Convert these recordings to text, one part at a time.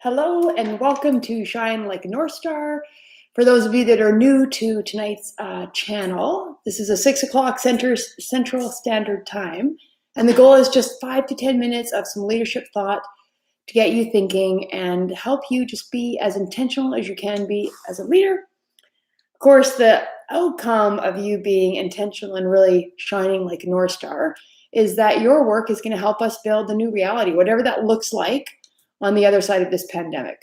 Hello and welcome to Shine Like a North Star. For those of you that are new to tonight's channel, this is a 6 o'clock Central Standard Time. And the goal is just 5 to 10 minutes of some leadership thought to get you thinking and help you just be as intentional as you can be as a leader. Of course, the outcome of you being intentional and really shining like a North Star is that your work is going to help us build a new reality, whatever that looks like on the other side of this pandemic.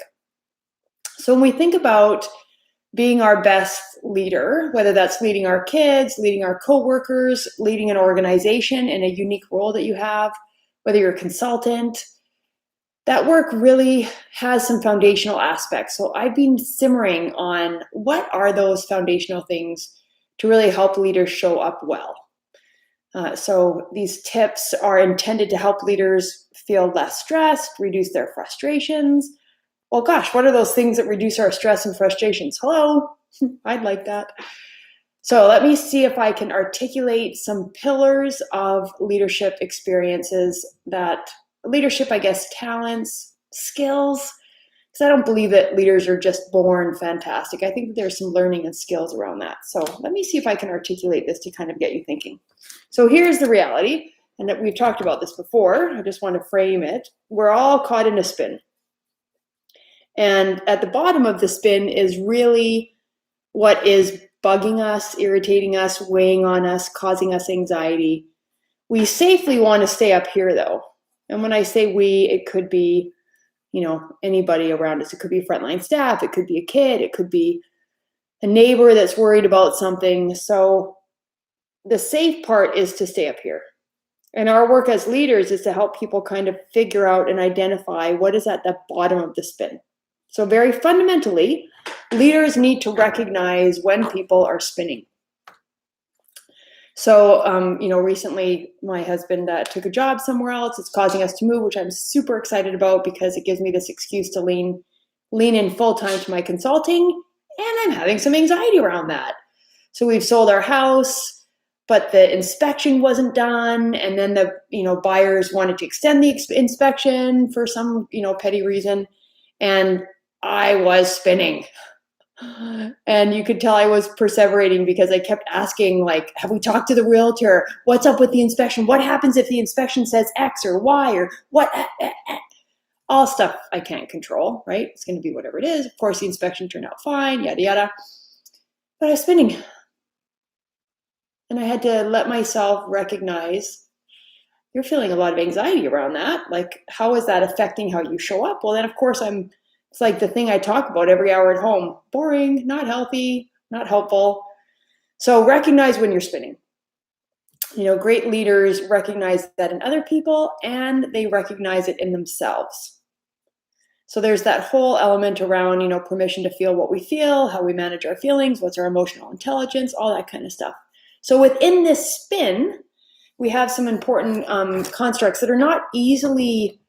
So when we think about being our best leader, whether that's leading our kids, leading our coworkers, leading an organization in a unique role that you have, whether you're a consultant, that work really has some foundational aspects. So I've been simmering on what are those foundational things to really help leaders show up well. So these tips are intended to help leaders feel less stressed, reduce their frustrations. Well, gosh, what are those things that reduce our stress and frustrations? Hello, I'd like that. So let me see if I can articulate some pillars of leadership experiences leadership, talents, skills, because I don't believe that leaders are just born fantastic. I think that there's some learning and skills around that. So let me see if I can articulate this to kind of get you thinking. So here's the reality, and that we've talked about this before. I just want to frame it. We're all caught in a spin. And at the bottom of the spin is really what is bugging us, irritating us, weighing on us, causing us anxiety. We safely want to stay up here, though. And when I say we, it could be anybody around us. It could be frontline staff. It could be a kid. It could be a neighbor that's worried about something. So the safe part is to stay up here. And our work as leaders is to help people kind of figure out and identify what is at the bottom of the spin. So very fundamentally, leaders need to recognize when people are spinning. So, recently my husband took a job somewhere else. It's causing us to move, which I'm super excited about because it gives me this excuse to lean in full time to my consulting. And I'm having some anxiety around that. So we've sold our house, but the inspection wasn't done. And then the, buyers wanted to extend the inspection for some, petty reason. And I was spinning. And you could tell I was perseverating because I kept asking, like, have we talked to the realtor? What's up with the inspection? What happens if the inspection says X or Y or what? All stuff I can't control, right? It's going to be whatever it is. Of course, the inspection turned out fine, yada, yada. But I was spinning. And I had to let myself recognize you're feeling a lot of anxiety around that. Like, how is that affecting how you show up? Well, then, of course, it's like the thing I talk about every hour at home. Boring, not healthy, not helpful. So recognize when you're spinning. Great leaders recognize that in other people and they recognize it in themselves. So there's that whole element around, permission to feel what we feel, how we manage our feelings, what's our emotional intelligence, all that kind of stuff. So within this spin, we have some important constructs that are not easily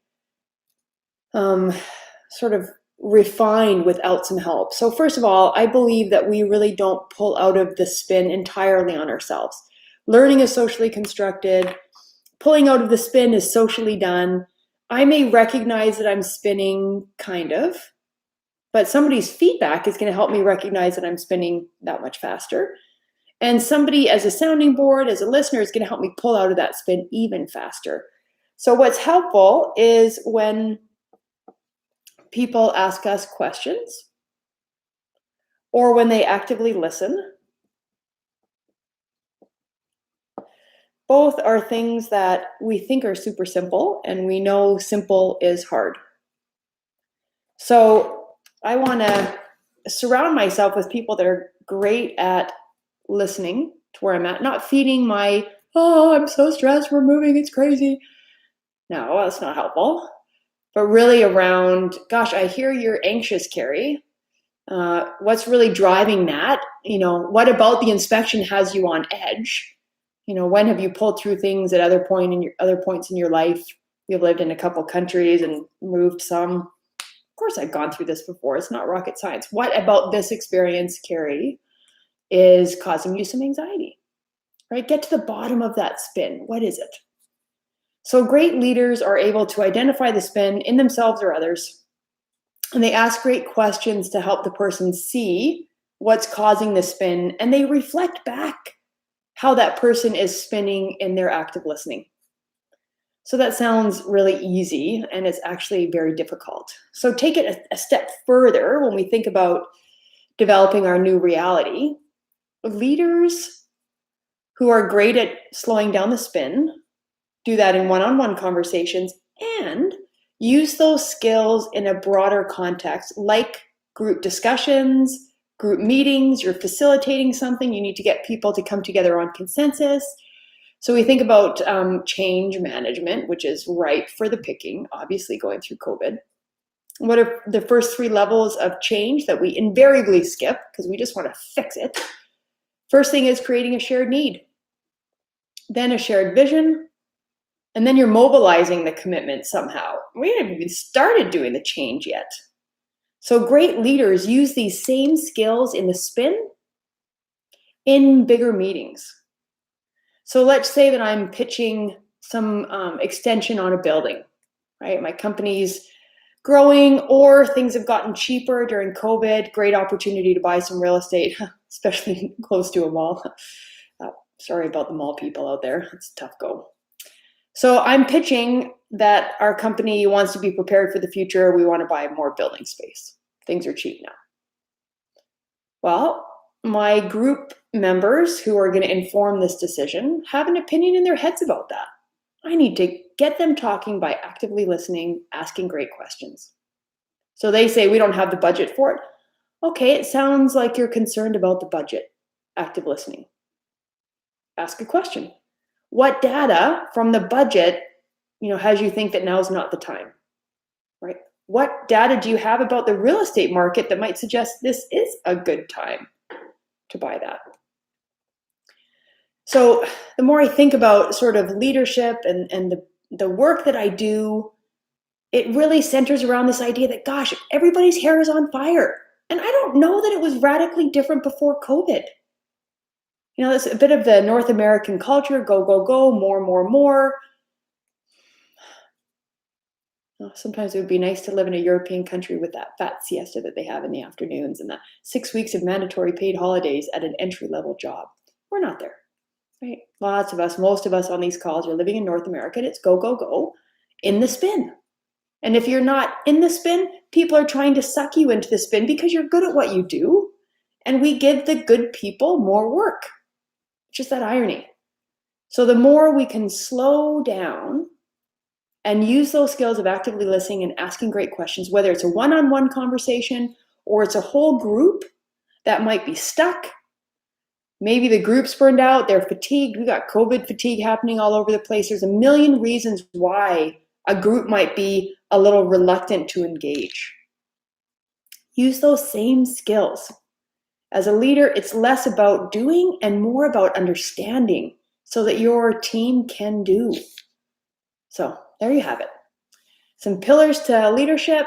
sort of refined without some help. So first of all, I believe that we really don't pull out of the spin entirely on ourselves. Learning is socially constructed. Pulling out of the spin is socially done. I may recognize that I'm spinning, kind of, but somebody's feedback is going to help me recognize that I'm spinning that much faster. And somebody as a sounding board, as a listener, is going to help me pull out of that spin even faster. So what's helpful is when people ask us questions or when they actively listen. Both are things that we think are super simple, and we know simple is hard. So I want to surround myself with people that are great at listening to where I'm at, not feeding my, oh, I'm so stressed, we're moving, it's crazy. No, that's not helpful. But really around, gosh, I hear you're anxious, Carrie. What's really driving that? What about the inspection has you on edge? When have you pulled through things at other points in your life? You've lived in a couple countries and moved some. Of course, I've gone through this before. It's not rocket science. What about this experience, Carrie, is causing you some anxiety? Right? Get to the bottom of that spin. What is it? So great leaders are able to identify the spin in themselves or others And they ask great questions to help the person see what's causing the spin, and they reflect back how that person is spinning in their active listening. So that sounds really easy, and it's actually very difficult. So take it a step further when we think about developing our new reality. Leaders who are great at slowing down the spin do that in one-on-one conversations and use those skills in a broader context, like group discussions, group meetings. You're facilitating something, you need to get people to come together on consensus. So we think about change management, which is ripe for the picking, obviously going through COVID. What are the first 3 levels of change that we invariably skip because we just want to fix it? First thing is creating a shared need, then a shared vision, and then you're mobilizing the commitment somehow. We haven't even started doing the change yet. So great leaders use these same skills in the spin in bigger meetings. So let's say that I'm pitching some extension on a building, right? My company's growing or things have gotten cheaper during COVID. Great opportunity to buy some real estate, especially close to a mall. Sorry about the mall people out there. It's a tough go. So I'm pitching that our company wants to be prepared for the future. We want to buy more building space. Things are cheap now. Well, my group members who are going to inform this decision have an opinion in their heads about that. I need to get them talking by actively listening, asking great questions. So they say, we don't have the budget for it. Okay, it sounds like you're concerned about the budget. Active listening. Ask a question. What data from the budget, has you think that now's not the time, right? What data do you have about the real estate market that might suggest this is a good time to buy that? So the more I think about sort of leadership and the work that I do, it really centers around this idea that, gosh, everybody's hair is on fire. And I don't know that it was radically different before COVID. It's a bit of the North American culture, go, go, go, more, more, more. Sometimes it would be nice to live in a European country with that fat siesta that they have in the afternoons and the 6 weeks of mandatory paid holidays at an entry-level job. We're not there, right? Lots of us, most of us on these calls are living in North America, and it's go, go, go in the spin. And if you're not in the spin, people are trying to suck you into the spin because you're good at what you do, and we give the good people more work. Just that irony. So the more we can slow down and use those skills of actively listening and asking great questions, whether it's a one-on-one conversation or it's a whole group that might be stuck. Maybe the group's burned out, they're fatigued. We got COVID fatigue happening all over the place. There's a million reasons why a group might be a little reluctant to engage. Use those same skills. As a leader, it's less about doing and more about understanding so that your team can do. So there you have it. Some pillars to leadership,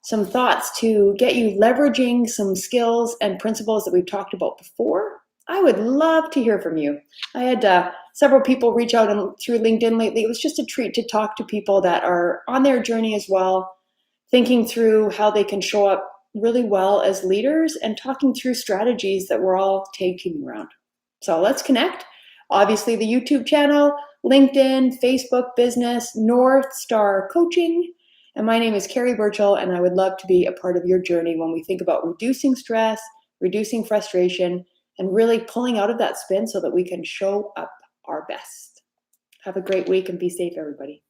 some thoughts to get you leveraging some skills and principles that we've talked about before. I would love to hear from you. I had several people reach out through LinkedIn lately. It was just a treat to talk to people that are on their journey as well, thinking through how they can show up really well as leaders and talking through strategies that we're all taking around. So let's connect. Obviously, the YouTube channel, LinkedIn, Facebook Business, North Star Coaching. And my name is Carrie Burchell, and I would love to be a part of your journey when we think about reducing stress, reducing frustration, and really pulling out of that spin so that we can show up our best. Have a great week and be safe, everybody.